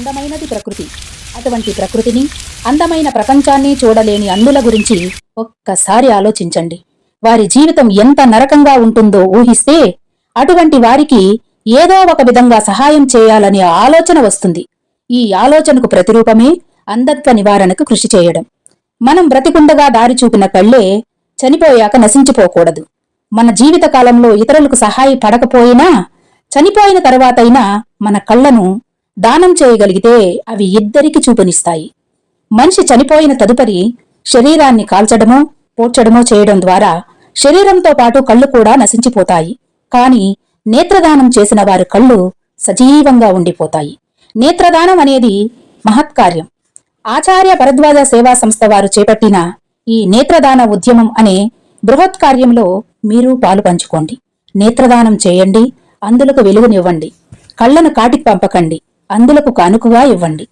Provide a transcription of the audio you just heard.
అందమైనది ప్రకృతి. అటువంటి ప్రకృతిని, అందమైన ప్రపంచాన్ని చూడలేని అంధుల గురించి ఒక్కసారి ఆలోచించండి. వారి జీవితం ఎంత నరకంగా ఉంటుందో ఊహిస్తే అటువంటి వారికి ఏదో ఒక విధంగా సహాయం చేయాలనే ఆలోచన వస్తుంది. ఈ ఆలోచనకు ప్రతిరూపమే అంధత్వ నివారణకు కృషి చేయడం. మనం బ్రతికుండగా దారి చూపిన కళ్ళే చనిపోయాక నశించిపోకూడదు. మన జీవిత కాలంలో ఇతరులకు సహాయపడకపోయినా చనిపోయిన తర్వాతైనా మన కళ్లను దానం చేయగలిగితే అవి ఇద్దరికి చూపునిస్తాయి. మనిషి చనిపోయిన తదుపరి శరీరాన్ని కాల్చడమో పోడ్చడమో చేయడం ద్వారా శరీరంతో పాటు కళ్ళు కూడా నశించిపోతాయి. కాని నేత్రదానం చేసిన వారి కళ్ళు సజీవంగా ఉండిపోతాయి. నేత్రదానం అనేది మహత్కార్యం. ఆచార్య భరద్వాజ సేవా సంస్థ వారు చేపట్టిన ఈ నేత్రదాన ఉద్యమం అనే బృహత్ కార్యంలో మీరు పాలు పంచుకోండి. నేత్రదానం చేయండి, అందులకు వెలుగునివ్వండి. కళ్లను కాటికి పంపకండి, అందులకు కానుకగా ఇవ్వండి.